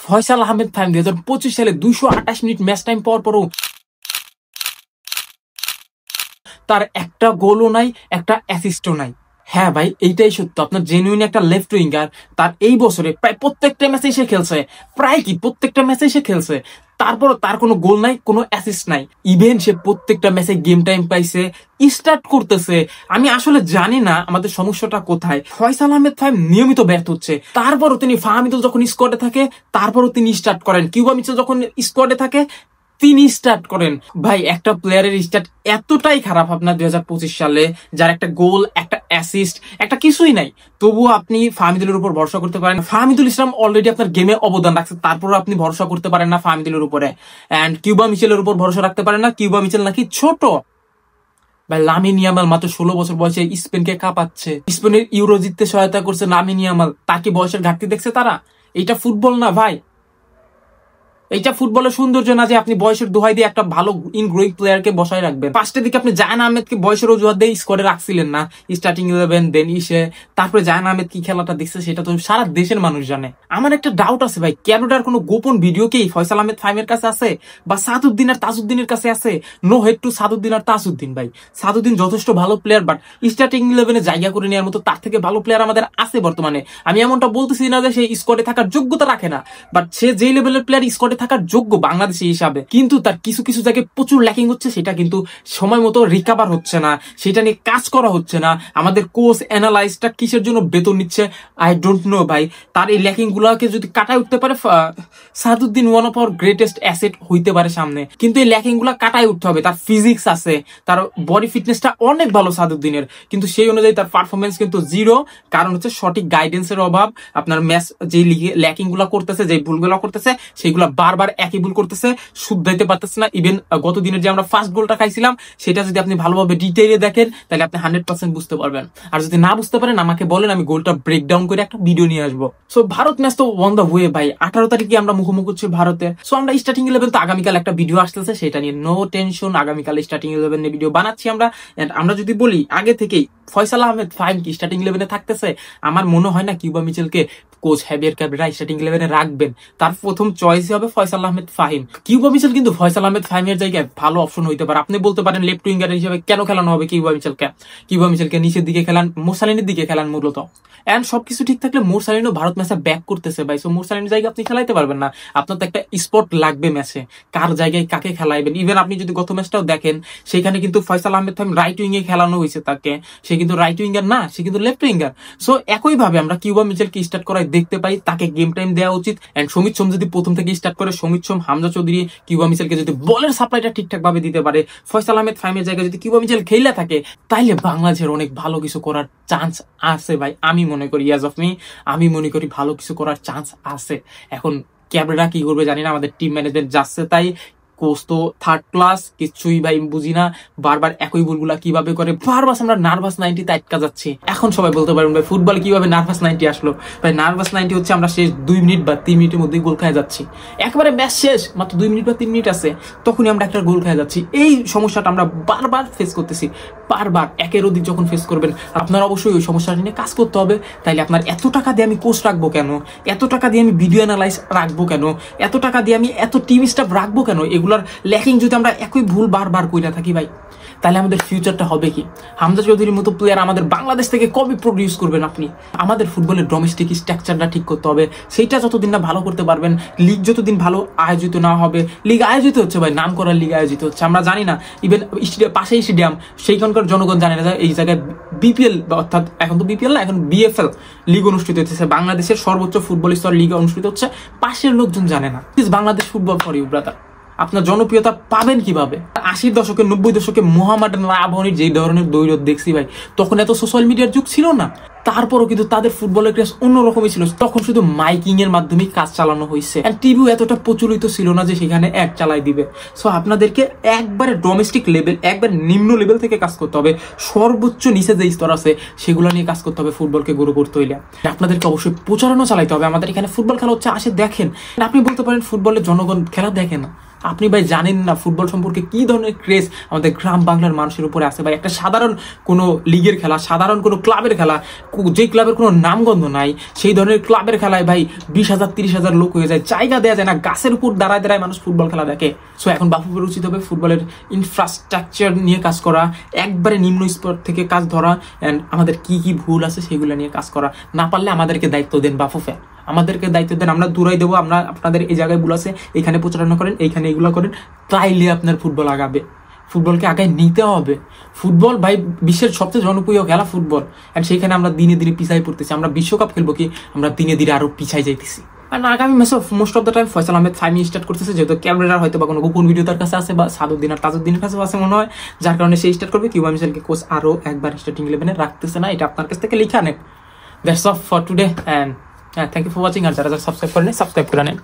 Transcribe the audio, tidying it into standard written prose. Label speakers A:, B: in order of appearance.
A: ফয়সাল আহমেদ ফাহিম 2025 সালে 228 minute match time পর পরও তার একটা গোলও নাই, একটা অ্যাসিস্টও নাই। হ্যাঁ ভাই, এইটাই সত্য। আপনার জেনুইন একটা লেফট উইঙ্গার, তার এই বছরে প্রায় প্রত্যেকটা ম্যাচে এসে খেলছে, প্রত্যেকটা ম্যাচে এসে খেলছে, তারপরও তার কোনো গোল নাই, কোনো অ্যাসিস্ট নাই। ইভেন সে প্রত্যেকটা ম্যাচে গেম টাইম পাইছে, স্টার্ট করতেছে। আমি আসলে জানি না আমাদের সমস্যাটা কোথায়। ফয়সাল আহমেদ ফাহিম নিয়মিত ব্যর্থ হচ্ছে, তারপরও তিনি ফাহমিদুল যখন স্কোয়াডে থাকে তারপরও তিনি স্টার্ট করেন, কিউবা মিচেল যখন স্কোয়াডে থাকে তিনি স্টার্ট করেন। ভাই, একটা প্লেয়ারের স্টার্ট এতটাই খারাপ আপনার 2025 সালে, যার একটা গোল, একটা অ্যাসিস্ট, একটা কিছুই নাই, তবুও আপনি ফাহমিদুলের উপর ভরসা করতে পারেন। ফাহমিদুল ইসলাম অলরেডি আপনার গেমে অবদান রাখছে, তারপরও আপনি ভরসা করতে পারেন না ফাহমিদুলের উপরে। এন্ড কিউবা মিচেলের উপর ভরসা রাখতে পারেন না, কিউবা মিচেল নাকি ছোট। ভাই, লামিন ইয়ামাল মাত্র 16 বছর বয়সে স্পেনকে কাঁপাচ্ছে, স্পেনের ইউরো জিততে সহায়তা করছে লামিন ইয়ামাল। তাকে বয়সের ঘাটতি দেখছে তারা? এটা ফুটবল না ভাই, এইটা ফুটবলের সৌন্দর্য না যে আপনি বয়সের দোহাই দিয়ে একটা ভালো ইনগ্রোয়িং প্লেয়ারকে বসায় রাখবেন। ফার্স্টের দিকে আপনি জায়ান আহমেদকে বয়সের অজুহাত দিয়ে স্কোয়াডে রাখছিলেন না, স্টার্টিং 11 দেন তারপরে জায়ান আহমেদ কি খেলাটা দেখছে সেটা তো সারা দেশের মানুষ জানে। আমার একটা ডাউট আছে ভাই, ক্যানাডার কোনো গোপন ভিডিও কি ফয়সাল আহমেদ ফাহিমের কাছে আছে, বা সাদউদ্দিন আর তাজউদ্দিনের কাছে আছে? নো হেড টু সাদউদ্দিন আর তাজউদ্দিন, ভাই সাদউদ্দিন যথেষ্ট ভালো প্লেয়ার, বাট স্টার্টিং 11-এ জায়গা করে নেওয়ার মতো তার থেকে ভালো প্লেয়ার আমাদের আছে বর্তমানে। আমি এমনটা বলতেছি না যে সে স্কোয়াডে থাকার যোগ্যতা রাখে না, বাট সে যে লেভেলের প্লেয়ার স্কোয়াডে থাকার যোগ্য বাংলাদেশি হিসাবে, কিন্তু তার কিছু কিছু জায়গায় প্রচুর ল্যাকিং হচ্ছে, সেটা কিন্তু সময় মতো রিকভার হচ্ছে না, সেটা নিয়ে কাজ করা হচ্ছে না। আমাদের কোচ অ্যানালাইজটা কিসের জন্য বেতন নিচ্ছে আই ডোন্ট নো ভাই। তার এই ল্যাকিং গুলাকে যদি কাটায় উঠতে পারে, Saaduddin one of our greatest asset হইতে পারে সামনে, কিন্তু এই ল্যাকিং গুলা কাটায় উঠতে হবে। তার ফিজিক্স আছে, তার বডি ফিটনেসটা অনেক ভালো সাদউদ্দিনের, কিন্তু সেই অনুযায়ী তার পারফরমেন্স কিন্তু জিরো। কারণ হচ্ছে সঠিক গাইডেন্সের অভাব। আপনার ম্যাচ যে ল্যাকিং গুলা করতেছে, যে ভুলগুলা করতেছে, সেগুলা বারবার একই ভুল করতেছে, শুধরাইতে পারতেছে না। ইভেন গত দিনের যে আমরা ফার্স্ট গোলটা খাইছিলাম, সেটা যদি আপনি ভালোভাবে ডিটেইলে দেখেন তাহলে আপনি 100% বুঝতে পারবেন। আর যদি না বুঝতে পারেন আমাকে বলেন, আমি গোলটা ব্রেকডাউন করে একটা ভিডিও নিয়ে আসবো। সো ভারত ম্যাচ তো অন দ্য ওয়ে ভাই, 18 তারিখে আমরা মুখোমুখি হচ্ছি ভারতে। সো আমরা স্টার্টিং 11 তো আগামীকাল একটা ভিডিও আসতেছে, সেটা নিয়ে নো টেনশন। আগামীকাল স্টার্টিং 11 নিয়ে ভিডিও বানাচ্ছি আমরা। এন্ড আমরা যদি বলি আগে থেকেই ফয়সাল আহমেদ ফাহিম কি স্টার্টিং 11-এ থাকতেছে, আমার মনে হয় না কিউবা মিচেলকে কোচ হ্যাভিয়ার ক্যাব্রেরা স্টার্টিং 11-এ রাখবেন। তার প্রথম চয়েসই হবে ফয়সাল আহমেদ ফাহিম। কিউবা মিচেল কিন্তু ফয়সাল আহমেদ ফাহিমের জায়গায় ভালো অপশন হইতে পারে। আপনি বলতে পারেন লেফট উইঙ্গার হিসেবে কেন খেলানো হবে কিউবা মিচেলকে? কিউবা মিচেলকে নিচের দিকে খেলান, মোরসালিনের দিকে খেলান মূলত। এন্ড সবকিছু ঠিক থাকলে মোরসালিনও ভারত ম্যাচে ব্যাক করতেছে ভাই। সো মোরসালিনের জায়গায় আপনি খেলাইতে পারবেন না, আপনার তো একটা স্পট লাগবে ম্যাচে, কার জায়গায় কাকে খেলাইবেন। ইভেন আপনি যদি গত ম্যাচটাও দেখেন, সেখানে কিন্তু ফয়সাল আহমেদ ফাহিম রাইট উইঙ্গে খেলানো হয়েছে তাকে, সে কিন্তু রাইট উইঙ্গার না, সে কিন্তু লেফট উইঙ্গার। সো একইভাবে আমরা কিউবা মিচেলকে স্টার্ট করাই দেখতে পাই, তাকে গেম টাইম দেওয়া উচিত। এন্ড সমিত সোম যদি প্রথম থেকে স্টার্ট করে, সমিত সোম, হামজা চৌধুরী, কিউবা মিচেলকে যদি বলের সাপ্লাইটা ঠিকঠাক ভাবে দিতে পারে, ফয়সাল আহমেদ ফাহিমের জায়গায় যদি কিউবা মিচেল খেলে থাকে, তাইলে বাংলাদেশের অনেক ভালো কিছু করার চান্স আছে ভাই। আমি মনে করি আমি মনে করি ভালো কিছু করার চান্স আছে। এখন ক্যাবরেরা কি করবে জানি না, আমাদের টিম ম্যানেজমেন্ট যাচ্ছে তাই, কোচ তো থার্ড ক্লাস, কিছুই ভাই বুঝি না, বারবার একই ভুলগুলা কিভাবে করে, বারবার আমরা নার্ভাস 90-তে আটকা যাচ্ছি। এখন সবাই বলতে পারবেন ভাই ফুটবল কিভাবে নার্ভাস 90 আসলো? ভাই নার্ভাস 90 হচ্ছে আমরা শেষ 2 মিনিট বা 3 মিনিটের মধ্যেই গোল খেয়ে যাচ্ছি, একবারে ম্যাচ শেষ, মাত্র 2 মিনিট বা 3 মিনিট আছে, তখনই আমরা একটা গোল খেয়ে যাচ্ছি। এই সমস্যাটা আমরা বারবার ফেস করতেছি, বারবার একের অধিক যখন ফেস করবেন, আপনার অবশ্যই ওই সমস্যাটা নিয়ে কাজ করতে হবে। তাইলে আপনার এত টাকা দিয়ে আমি কোচ রাখবো কেন, এত টাকা দিয়ে আমি ভিডিও অ্যানালাইজ রাখবো কেন, এত টাকা দিয়ে আমি এত টিম স্টাফ রাখবো কেন? এগুলার ল্যাকিং যদি আমরা একই ভুল বারবার কইরা থাকি ভাই, তাহলে আমাদের ফিউচারটা হবে কি? হামজা চৌধুরীর মতো প্লেয়ার আমাদের বাংলাদেশ থেকে কবে প্রডিউস করবেন আপনি? আমাদের ফুটবলের ডোমেস্টিক স্ট্রাকচারটা ঠিক করতে হবে, সেইটা যতদিন না ভালো করতে পারবেন, লিগ যতদিন ভালো আয়োজিত না হবে, লিগ আয়োজিত হচ্ছে ভাই, নাম করার লিগ আয়োজিত হচ্ছে, আমরা জানি না। ইভেন পাশেই স্টেডিয়াম, সেইখানকার জনগণ জানে না এই জায়গায় বিপিএল, অর্থাৎ এখন তো বিপিএল না, এখন বিএফএল লিগ অনুষ্ঠিত হচ্ছে, বাংলাদেশের সর্বোচ্চ ফুটবল স্তর লিগ অনুষ্ঠিত হচ্ছে, পাশের লোকজন জানে না। Bangladesh football for you brother. আপনার জনপ্রিয়তা পাবেন কিভাবে? 80 দশকে 90 দশকে মোহামেডান আবাহনীর যে ধরনের দৈরত দেখছি ভাই, তখন এত সোশ্যাল মিডিয়ার যুগ ছিল না, তারপরও কিন্তু তাদের ফুটবলের ক্রেজ অন্যরকমই ছিল। তখন শুধু মাইকিং এর মাধ্যমে কাজ চালানো হয়েছে, টিভিও এতটা প্রচলিত ছিল না যে সেখানে অ্যাড চালাই দিবে। সো আপনাদেরকে একবারে ডোমেস্টিক লেভেল, একবার নিম্ন লেভেল থেকে কাজ করতে হবে, সর্বোচ্চ নিচে যে স্তর আছে সেগুলো নিয়ে কাজ করতে হবে ফুটবলকে গ্রো করতে হইলে। আপনাদেরকে অবশ্যই প্রচারণা চালাইতে হবে, আমাদের এখানে ফুটবল খেলা হচ্ছে, আসে দেখেন। আপনি বলতে পারেন ফুটবলের জনগণ খেলা দেখে না, আপনি ভাই জানেন না ফুটবল সম্পর্কে কি ধরনের ক্রেজ আমাদের গ্রাম বাংলার মানুষের উপরে আছে ভাই। একটা সাধারণ কোনো লিগের খেলা, সাধারণ কোনো ক্লাবের খেলা, যে ক্লাবের কোনো নামগন্ধ নাই, সেই ধরনের ক্লাবের খেলায় ভাই 20,000 30,000 লোক হয়ে যায়, জায়গা দেওয়া যায় না, গাছের উপর দাঁড়ায় দাঁড়ায় মানুষ ফুটবল খেলা দেখে। সো এখন বাফুফের উচিত হবে ফুটবলের ইনফ্রাস্ট্রাকচার নিয়ে কাজ করা, একবারে নিম্ন স্তর থেকে কাজ ধরা, অ্যান্ড আমাদের কি কি ভুল আছে সেগুলো নিয়ে কাজ করা। না পারলে আমাদেরকে দায়িত্ব দেন বাফুফে, আমাদেরকে দায়িত্ব দেন, আমরা দূরাই দেবো, আমরা আপনাদের এই জায়গায় ভুল আছে এখানে প্রচারণা করেন, এইখানে এগুলো করেন, তাইলে আপনার ফুটবল আগাবে। ফুটবলকে আগায় নিতে হবে। ফুটবল ভাই বিশ্বের সবচেয়ে জনপ্রিয় খেলা ফুটবল, অ্যান্ড সেইখানে আমরা দিনে দিনে পিছাই পড়তেছি। আমরা বিশ্বকাপ খেলবো কি, আমরা দিনে দিনে আরো পিছাই যাইতেছি। আর আগামী ম্যাচে most of the time Faisal Ahmed ফাইমি স্টার্ট করতেছে, যেহেতু ক্যামেরার হয়তো বা কোনো গোপন ভিডিও তার কাছে আছে, বা সাদুদ্দিন আর তাজউদ্দিনের কাছে আছে মনে হয়, যার কারণে সে স্টার্ট করবে। কিউবা মিশেলকে কোচ আরো একবার স্টার্টিং 11-এ রাখতেছে না, এটা আপনার কাছ থেকে লিখে আনেন। That's all for today, and thank you for watching. আর যারা সাবস্ক্রাইব করেন সাবস্ক্রাইব করে নেন।